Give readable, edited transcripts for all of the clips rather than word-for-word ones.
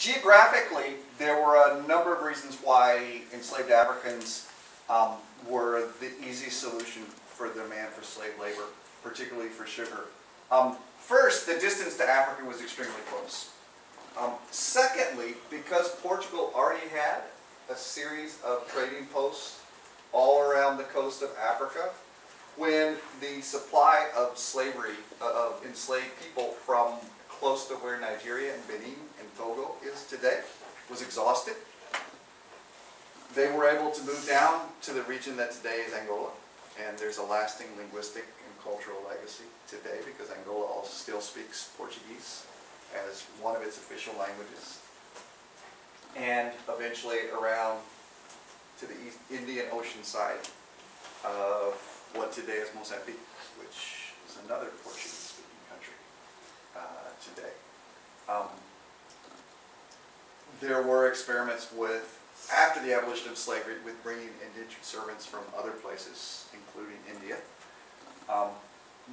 Geographically, there were a number of reasons why enslaved Africans were the easiest solution for the demand for slave labor, particularly for sugar. First, the distance to Africa was extremely close. Secondly, because Portugal already had a series of trading posts all around the coast of Africa, when the supply of slavery, of enslaved people from close to where Nigeria and Benin and Togo is today, was exhausted, they were able to move down to the region that today is Angola. And there's a lasting linguistic and cultural legacy today because Angola also still speaks Portuguese as one of its official languages. And eventually around to the Indian Ocean side of what today is Mozambique, which is another Portuguese-speaking country today. There were experiments with, after the abolition of slavery, with bringing indentured servants from other places, including India.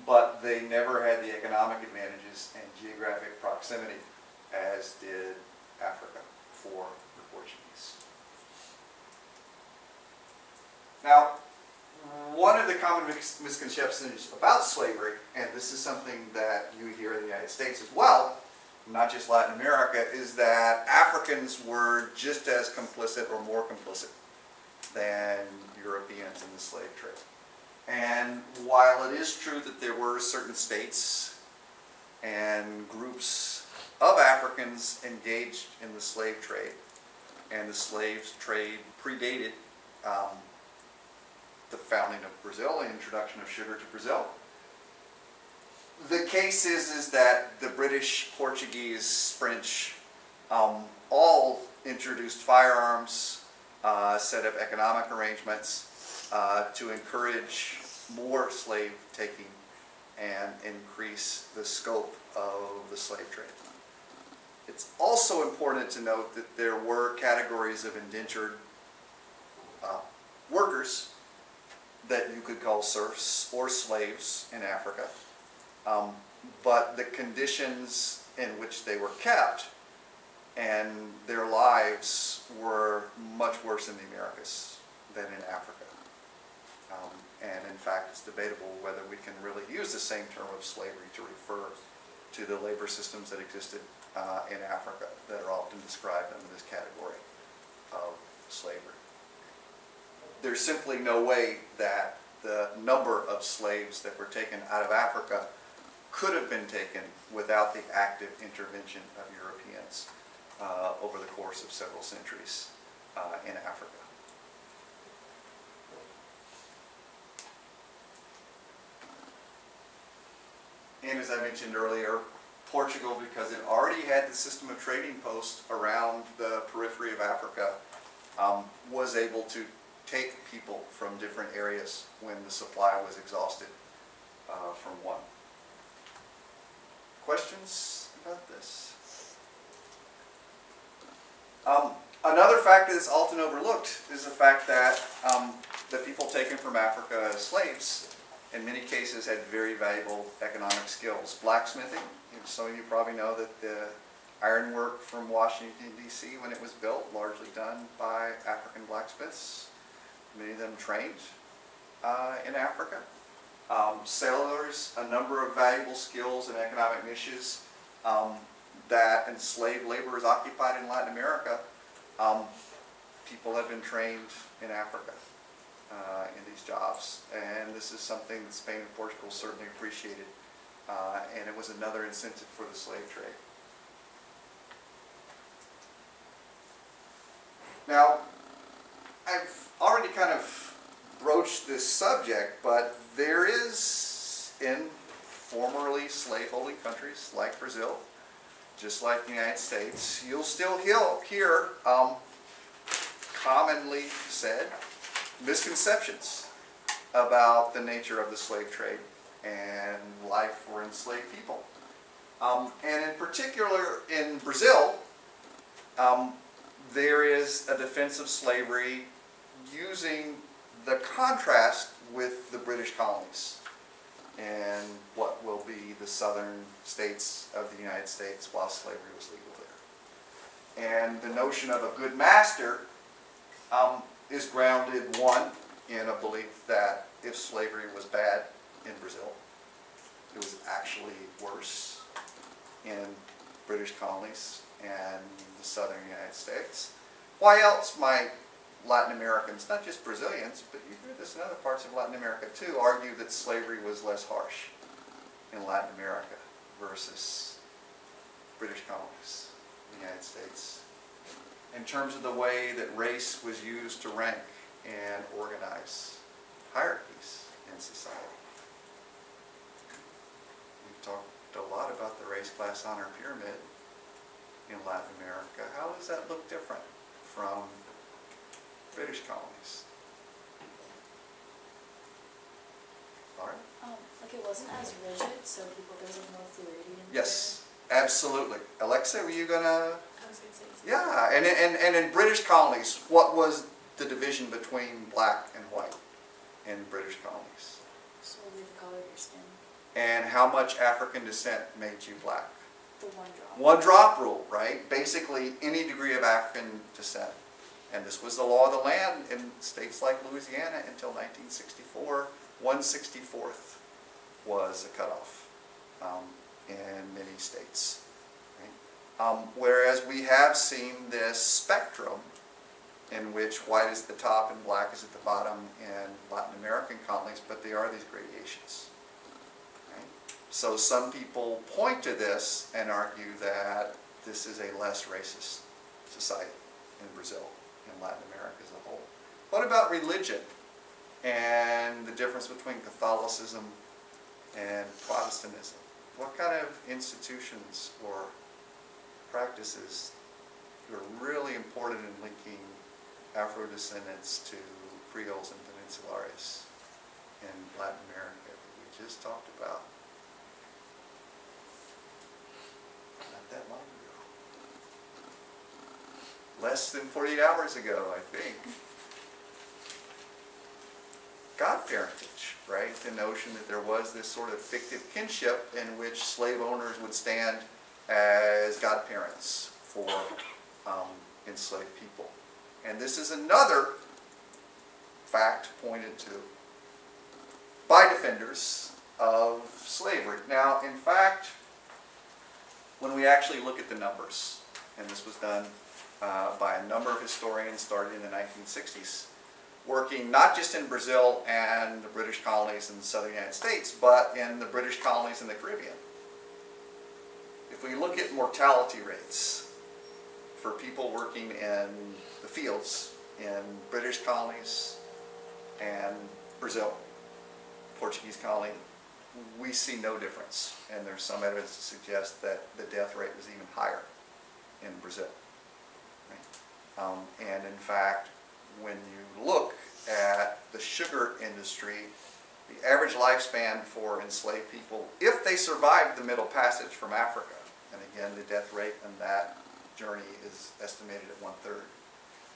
But they never had the economic advantages and geographic proximity as did Africa for the Portuguese. Now, one of the common misconceptions about slavery, and this is something that you hear in the United States as well, not just Latin America, is that Africans were just as complicit or more complicit than Europeans in the slave trade. And while it is true that there were certain states and groups of Africans engaged in the slave trade, and the slave trade predated the founding of Brazil, the introduction of sugar to Brazil, the case is that the British, Portuguese, French all introduced firearms, set up economic arrangements to encourage more slave taking and increase the scope of the slave trade. It's also important to note that there were categories of indentured workers that you could call serfs or slaves in Africa. But the conditions in which they were kept and their lives were much worse in the Americas than in Africa. And in fact, it's debatable whether we can really use the same term of slavery to refer to the labor systems that existed in Africa that are often described under this category of slavery. There's simply no way that the number of slaves that were taken out of Africa could have been taken without the active intervention of Europeans over the course of several centuries in Africa. And as I mentioned earlier, Portugal, because it already had the system of trading posts around the periphery of Africa, was able to take people from different areas when the supply was exhausted from one. Questions about this? Another factor that's often overlooked is the fact that the people taken from Africa as slaves in many cases had very valuable economic skills. Blacksmithing, some of you probably know that the ironwork from Washington, D.C. when it was built, largely done by African blacksmiths. Many of them trained in Africa. Sailors, a number of valuable skills and economic niches that enslaved laborers occupied in Latin America. People have been trained in Africa in these jobs, and this is something that Spain and Portugal certainly appreciated, and it was another incentive for the slave trade. Now, I've already kind of broached this subject, but there is, in formerly slave-holding countries like Brazil, just like the United States, you'll still hear commonly said misconceptions about the nature of the slave trade and life for enslaved people. And in particular in Brazil, there is a defense of slavery using the contrast with the British colonies and what will be the southern states of the United States while slavery was legal And the notion of a good master is grounded, one, in a belief that if slavery was bad in Brazil, it was actually worse in British colonies and the southern United States. Why else might Latin Americans, not just Brazilians, but you hear this in other parts of Latin America too, argue that slavery was less harsh in Latin America versus British colonies in the United States, in terms of the way that race was used to rank and organize hierarchies in society. We've talked a lot about the race class honor pyramid in Latin America. How does that look different from British colonies? Laura? Like it wasn't as rigid, so there was like more fluidity in Yes, absolutely. Alexa, were you gonna? I was going to say something. Yeah, and in British colonies, what was the division between black and white in British colonies? Solely the color of your skin. And how much African descent made you black? The one drop. One drop rule, right? Basically, any degree of African descent. And this was the law of the land in states like Louisiana until 1964. 1/64th was a cutoff in many states. Right? Whereas we have seen this spectrum in which white is at the top and black is at the bottom in Latin American colonies, but there are these gradations. Right? So some people point to this and argue that this is a less racist society in Brazil, in Latin America as a whole. What about religion and the difference between Catholicism and Protestantism? What kind of institutions or practices are really important in linking Afro-descendants to Creoles and Peninsulares in Latin America that we just talked about? Not that long ago. Less than 48 hours ago, I think. God-parentage, right? The notion that there was this sort of fictive kinship in which slave owners would stand as godparents for enslaved people. And this is another fact pointed to by defenders of slavery. Now, in fact, when we actually look at the numbers, and this was done by a number of historians starting in the 1960s, working not just in Brazil and the British colonies in the southern United States, but in the British colonies in the Caribbean. If we look at mortality rates for people working in the fields in British colonies and Brazil, Portuguese colony, we see no difference. And there's some evidence to suggest that the death rate was even higher in Brazil. Right? And in fact, when you look at the sugar industry, the average lifespan for enslaved people, if they survived the Middle Passage from Africa, and again, the death rate in that journey is estimated at 1/3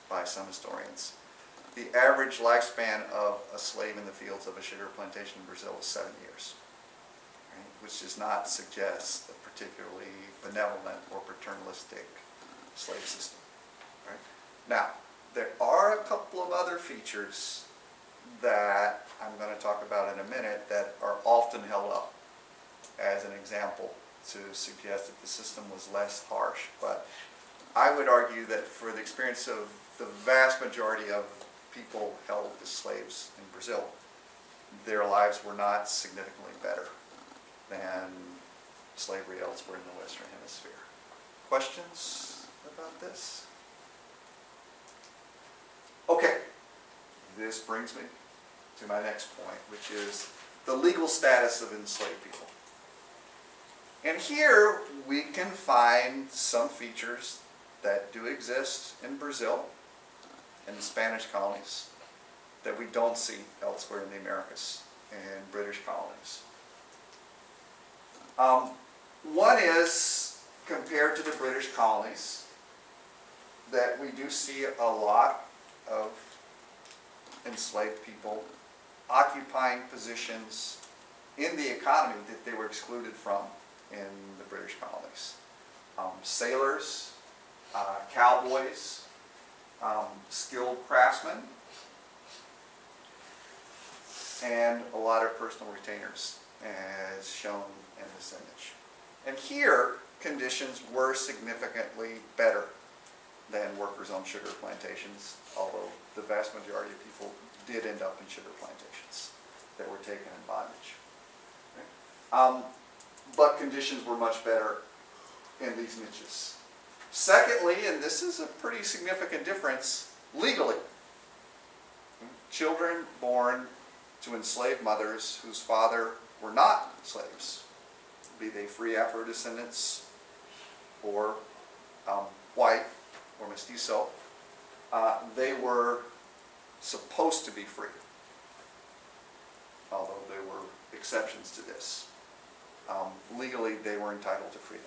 by some historians, the average lifespan of a slave in the fields of a sugar plantation in Brazil is 7 years, right? Which does not suggest a particularly benevolent or paternalistic slave system. Right? Now, there are a couple of other features that I'm going to talk about in a minute that are often held up as an example to suggest that the system was less harsh. But I would argue that for the experience of the vast majority of people held as slaves in Brazil, their lives were not significantly better than slavery elsewhere in the Western Hemisphere. Questions about this? Okay, this brings me to my next point, which is the legal status of enslaved people. And here we can find some features that do exist in Brazil and the Spanish colonies that we don't see elsewhere in the Americas and British colonies. One is, compared to the British colonies, that we do see a lot of enslaved people occupying positions in the economy that they were excluded from in the British colonies. Sailors cowboys, skilled craftsmen, and a lot of personal retainers, as shown in this image. And here, conditions were significantly better than workers on sugar plantations, although the vast majority of people did end up in sugar plantations that were taken in bondage. But conditions were much better in these niches. Secondly, and this is a pretty significant difference, legally. Children born to enslaved mothers whose father were not slaves, be they free Afro-descendants or white or mestizo, they were supposed to be free, although there were exceptions to this. Legally, they were entitled to freedom.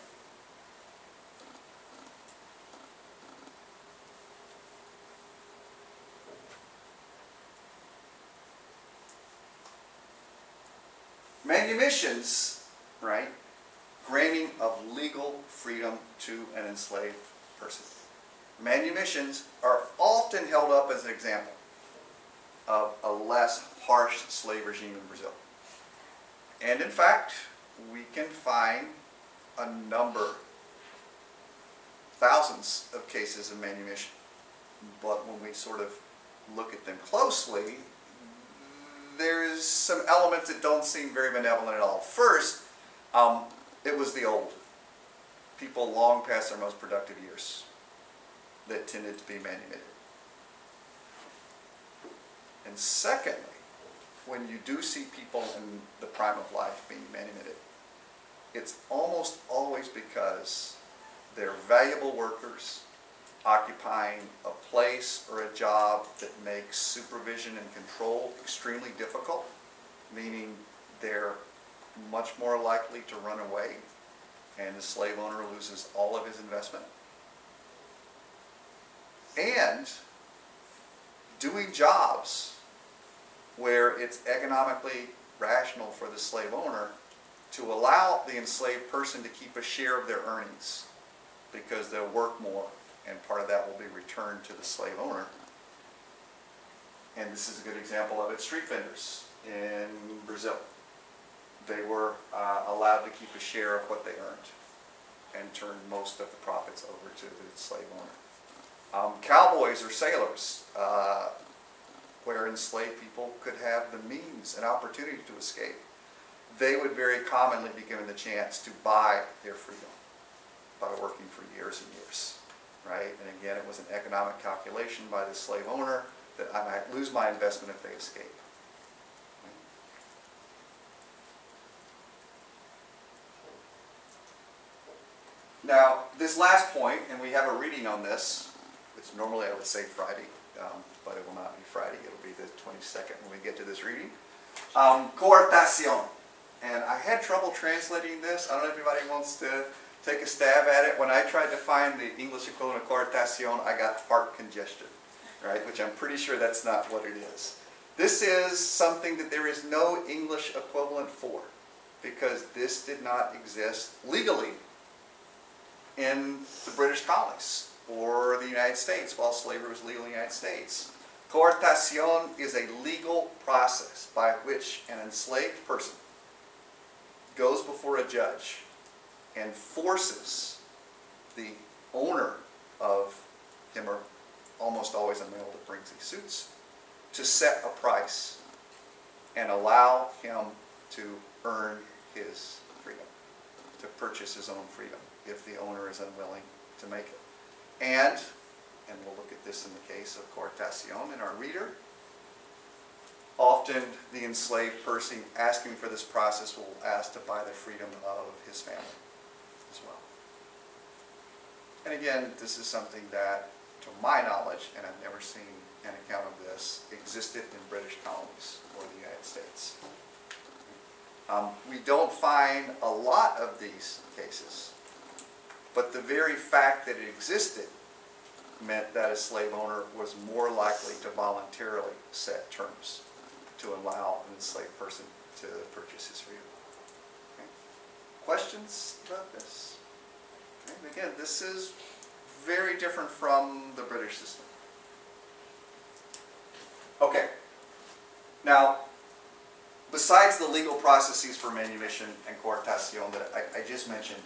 Manumissions, right? Granting of legal freedom to an enslaved person. Manumissions are often held up as an example of a less harsh slave regime in Brazil. And in fact, we can find a number, thousands of cases of manumission. But when we sort of look at them closely, there's some elements that don't seem very benevolent at all. First, it was the old, people long past their most productive years, that tended to be manumitted. And secondly, when you do see people in the prime of life being manumitted, it's almost always because they're valuable workers occupying a place or a job that makes supervision and control extremely difficult, meaning they're much more likely to run away and the slave owner loses all of his investment. And doing jobs where it's economically rational for the slave owner to allow the enslaved person to keep a share of their earnings because they'll work more and part of that will be returned to the slave owner. And this is a good example of it. Street vendors in Brazil. They were allowed to keep a share of what they earned and turn most of the profits over to the slave owner. Cowboys or sailors, where enslaved people could have the means and opportunity to escape. They would very commonly be given the chance to buy their freedom by working for years and years, right? And again, it was an economic calculation by the slave owner that I might lose my investment if they escape. Now, this last point, and we have a reading on this, which normally I would say Friday, but it will not be Friday. It'll be the 22nd when we get to this reading. Coartación. And I had trouble translating this. I don't know if anybody wants to take a stab at it. When I tried to find the English equivalent of coartación, I got heart congestion, right? Which I'm pretty sure that's not what it is. This is something that there is no English equivalent for, because this did not exist legally in the British colonies or the United States while slavery was legal in the United States. Coartación is a legal process by which an enslaved person goes before a judge and forces the owner of him, or almost always a male that brings these suits, to set a price and allow him to earn his freedom, to purchase his own freedom if the owner is unwilling to make it. And we'll look at this in the case of coartación in our reader, often the enslaved person asking for this process will ask to buy the freedom of his family as well. And again, this is something that, to my knowledge, and I've never seen an account of this, existed in British colonies or the United States. We don't find a lot of these cases, but the very fact that it existed meant that a slave owner was more likely to voluntarily set terms to allow an enslaved person to purchase his freedom. Okay. Questions about this? Okay. Again, this is very different from the British system. Okay. Now, besides the legal processes for manumission and coartación that I just mentioned,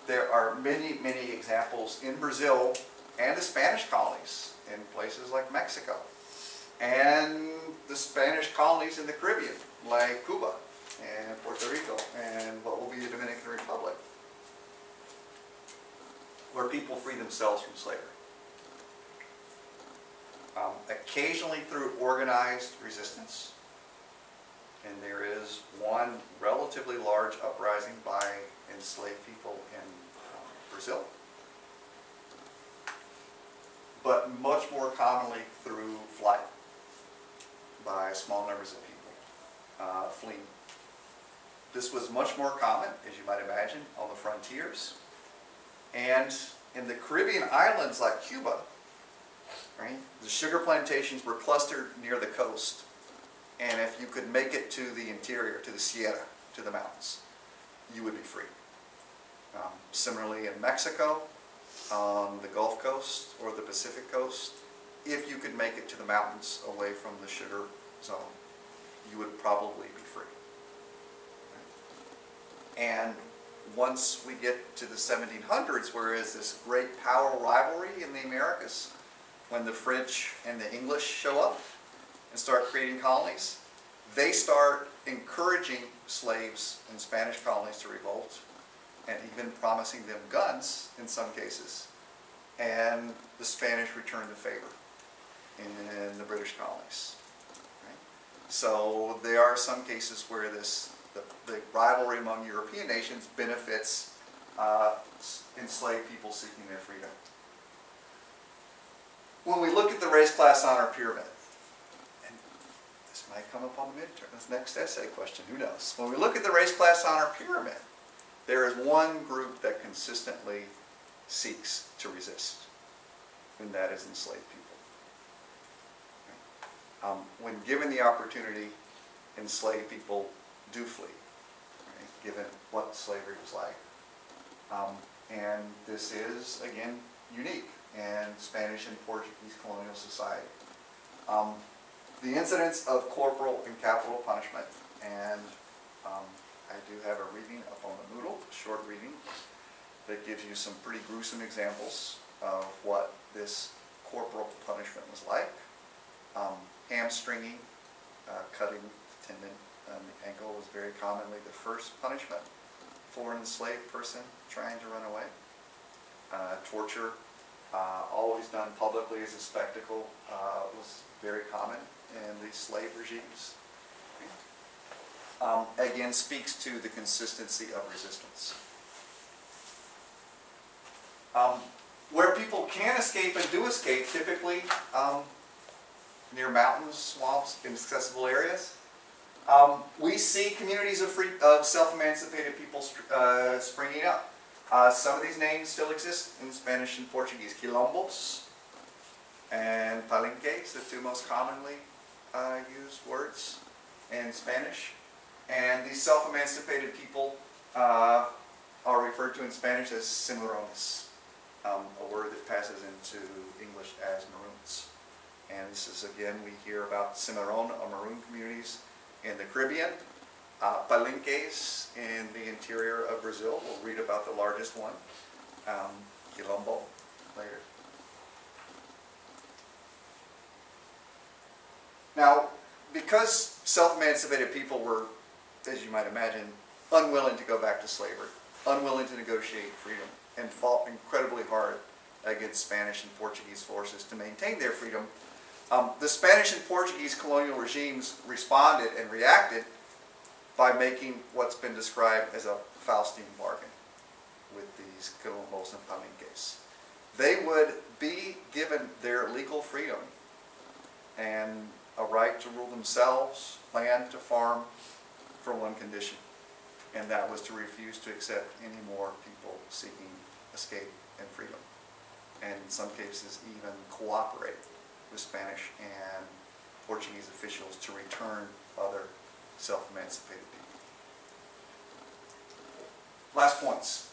there are many, many examples in Brazil and the Spanish colonies in places like Mexico and the Spanish colonies in the Caribbean like Cuba and Puerto Rico and what will be the Dominican Republic, where people free themselves from slavery. Occasionally through organized resistance, and there is one relatively large uprising by enslaved people in Brazil, but much more commonly through flight by small numbers of people fleeing. This was much more common, as you might imagine, on the frontiers, and in the Caribbean islands like Cuba. Right? The sugar plantations were clustered near the coast, and if you could make it to the interior, to the Sierra, to the mountains, you would be free. Similarly in Mexico, on the Gulf Coast or the Pacific Coast, if you could make it to the mountains away from the sugar zone, you would probably be free. Right? And once we get to the 1700s, where is this great power rivalry in the Americas, when the French and the English show up and start creating colonies, they start encouraging slaves in Spanish colonies to revolt and even promising them guns in some cases. And the Spanish return the favor in the British colonies. Right? So there are some cases where the rivalry among European nations benefits enslaved people seeking their freedom. When we look at the race class honor pyramid, and this might come up on the midterm, this next essay question, who knows? When we look at the race class honor pyramid, there is one group that consistently seeks to resist, and that is enslaved people. When given the opportunity, enslaved people do flee, right, given what slavery was like. And this is, again, unique in Spanish and Portuguese colonial society. The incidence of corporal and capital punishment, and I do have a reading up on the Moodle, a short reading, that gives you some pretty gruesome examples of what this corporal punishment was like. Hamstringing, cutting the tendon on the ankle was very commonly the first punishment for an enslaved person trying to run away. Torture, always done publicly as a spectacle, was very common in the slave regimes. Again, speaks to the consistency of resistance. Where people can escape and do escape, typically near mountains, swamps, inaccessible areas. We see communities of self-emancipated people springing up. Some of these names still exist in Spanish and Portuguese. Quilombos and palenques, the two most commonly used words in Spanish. And these self-emancipated people are referred to in Spanish as cimarrones, a word that passes into English as maroons. And this is, again, we hear about cimarrón or maroon communities in the Caribbean, palenques in the interior of Brazil. We'll read about the largest one, Quilombo, later. Now, because self-emancipated people were, as you might imagine, unwilling to go back to slavery, unwilling to negotiate freedom, and fought incredibly hard against Spanish and Portuguese forces to maintain their freedom, the Spanish and Portuguese colonial regimes responded and reacted by making what's been described as a Faustian bargain with these quilombos and palenques. They would be given their legal freedom and a right to rule themselves, land to farm, for one condition, and that was to refuse to accept any more people seeking escape and freedom, and in some cases even cooperate with Spanish and Portuguese officials to return other self-emancipated people. Last points.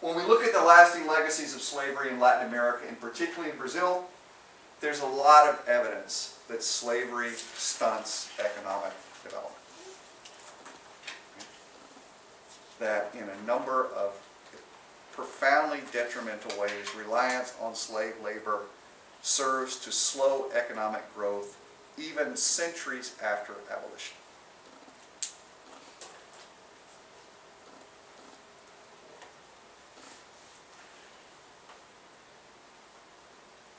When we look at the lasting legacies of slavery in Latin America, and particularly in Brazil, there's a lot of evidence that slavery stunts economic development. That in a number of profoundly detrimental ways, reliance on slave labor serves to slow economic growth even centuries after abolition.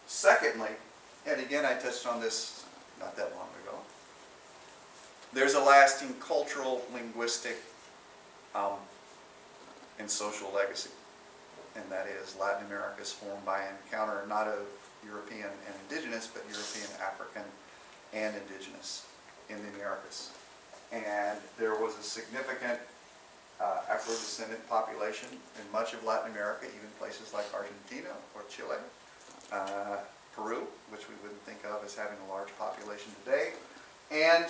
Secondly, and again I touched on this not that long ago, there's a lasting cultural, linguistic, and social legacy. And that is Latin America is formed by an encounter not of European and indigenous, but European, African, and indigenous in the Americas. And there was a significant Afro-descendant population in much of Latin America, even places like Argentina or Chile, Peru, which we wouldn't think of as having a large population today. And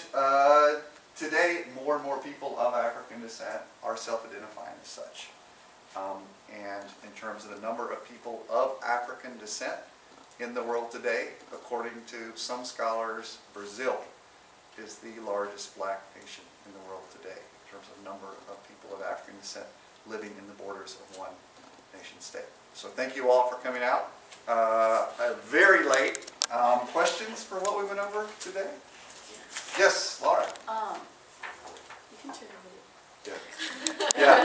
today, more and more people of African descent are self-identifying as such. And in terms of the number of people of African descent in the world today, according to some scholars, Brazil is the largest black nation in the world today in terms of number of people of African descent living in the borders of one nation state. So thank you all for coming out. Very late. Questions for what we went over today? Yes, Laura. You can turn it over. Yeah. Yeah.